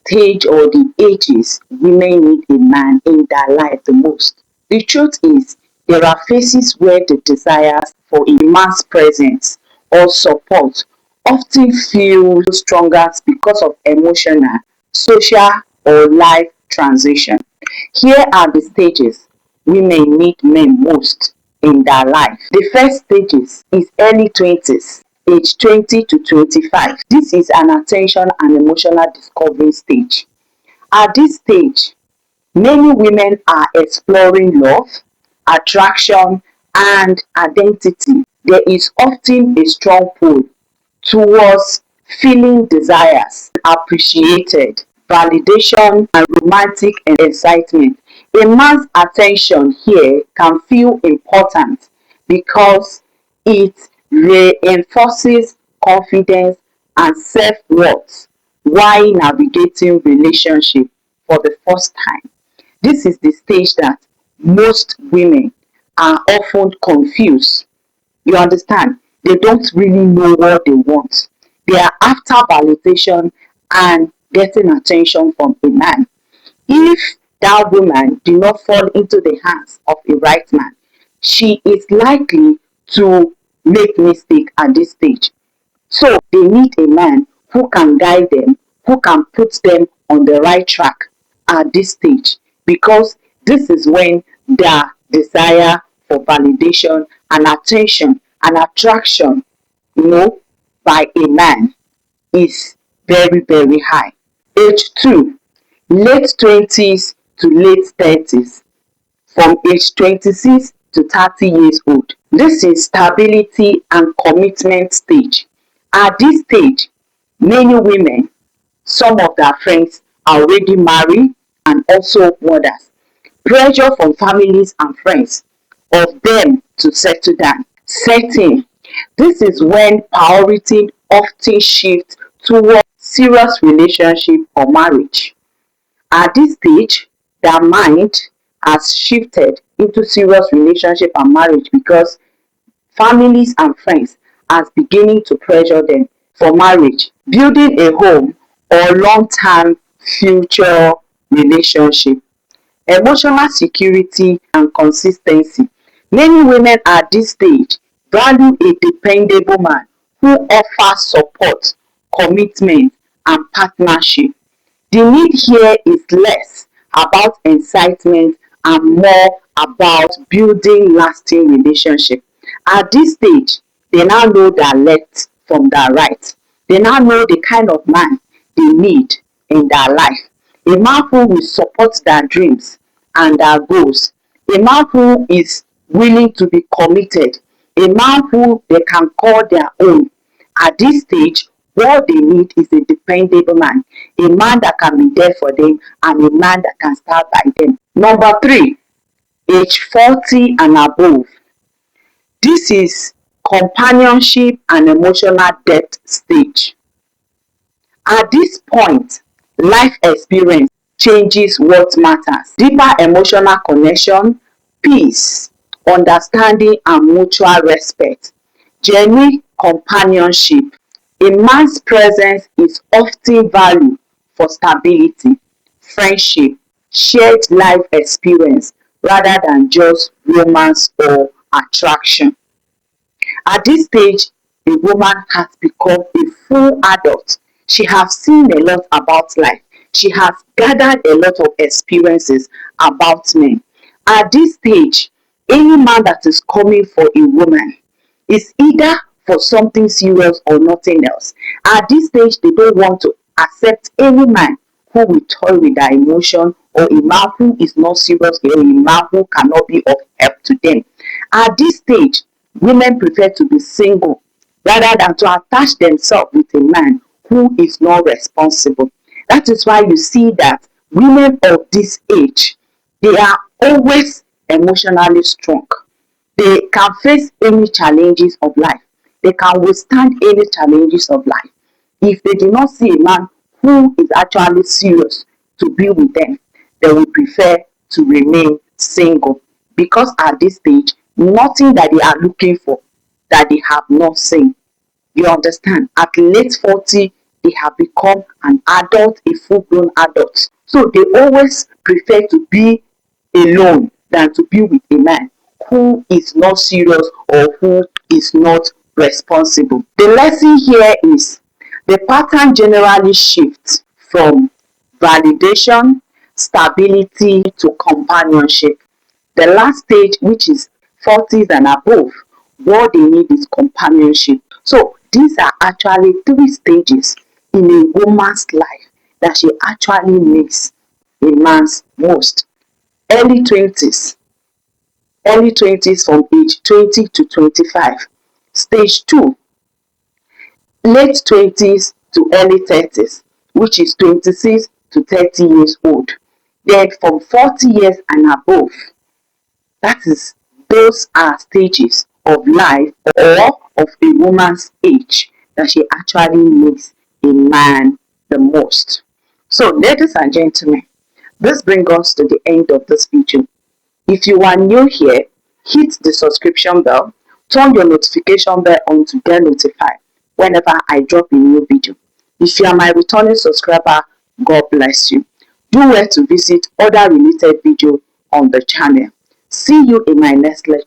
stage or the ages women need a man in their life the most. The truth is, there are phases where the desires for a man's presence or support often feel stronger because of emotional, social, or life transition. Here are the stages women need men most in their life. The first stages is early 20s, age 20 to 25. This is an attention and emotional discovery stage. At this stage, many women are exploring love, attraction, and identity. There is often a strong pull towards feeling desires, appreciated, validation, and romantic excitement. A man's attention here can feel important because it reinforces confidence and self-worth while navigating relationship for the first time. This is the stage that most women are often confused. You understand? They don't really know what they want. They are after validation and getting attention from a man. If that woman did not fall into the hands of a right man, she is likely to make mistake at this stage. So they need a man who can guide them, who can put them on the right track at this stage, because this is when their desire for validation and attention and attraction, by a man is very, very high. Age 2, late 20s to late 30s, from age 26 to 30 years old. This is stability and commitment stage. At this stage, many women, some of their friends are already married and also mothers. Pressure from families and friends of them to settle down. Setting. This is when priority often shifts towards serious relationship or marriage. At this stage, their mind has shifted into serious relationship and marriage because families and friends are beginning to pressure them for marriage, building a home, or long-term future relationship. Emotional security and consistency. Many women at this stage value a dependable man who offers support, commitment, and partnership. The need here is less about excitement and more about building lasting relationship. At this stage, they now know their left from their right. They now know the kind of man they need in their life. A man who will support their dreams and their goals. A man who is willing to be committed. A man who they can call their own. At this stage, what they need is a dependable man, a man that can be there for them and a man that can stand by them. Number 3, age 40 and above. This is companionship and emotional depth stage. At this point, life experience changes what matters. Deeper emotional connection, peace, understanding, and mutual respect. Genuine companionship. A man's presence is often valued for stability, friendship, shared life experience, rather than just romance or attraction. At this stage, a woman has become a full adult. She has seen a lot about life. She has gathered a lot of experiences about men. At this stage, any man that is coming for a woman is either for something serious or nothing else. At this stage, they don't want to accept any man who will toy with their emotion, or a man who is not serious, or a man who cannot be of help to them. At this stage, women prefer to be single rather than to attach themselves with a man who is not responsible. That is why you see that women of this age, they are always emotionally strong. They can face any challenges of life. They can withstand any challenges of life. If they do not see a man who is actually serious to be with them, they will prefer to remain single, because at this stage, nothing that they are looking for that they have not seen. You understand? At late 40, they have become an adult, a full-grown adult. So they always prefer to be alone than to be with a man who is not serious or who is not responsible. The lesson here is the pattern generally shifts from validation, stability to companionship. The last stage, which is 40s and above, what they need is companionship. So these are actually 3 stages in a woman's life that she actually needs a man's most. Early 20s from age 20 to 25. Stage 2, late 20s to early 30s, which is 26 to 30 years old. Then from 40 years and above, that is, those are stages of life or of a woman's age that she actually needs a man the most. So, ladies and gentlemen, this brings us to the end of this video. If you are new here, hit the subscription bell, turn your notification bell on to get notified whenever I drop a new video. If you are my returning subscriber, God bless you. Do well to visit other related videos on the channel. See you in my next lecture.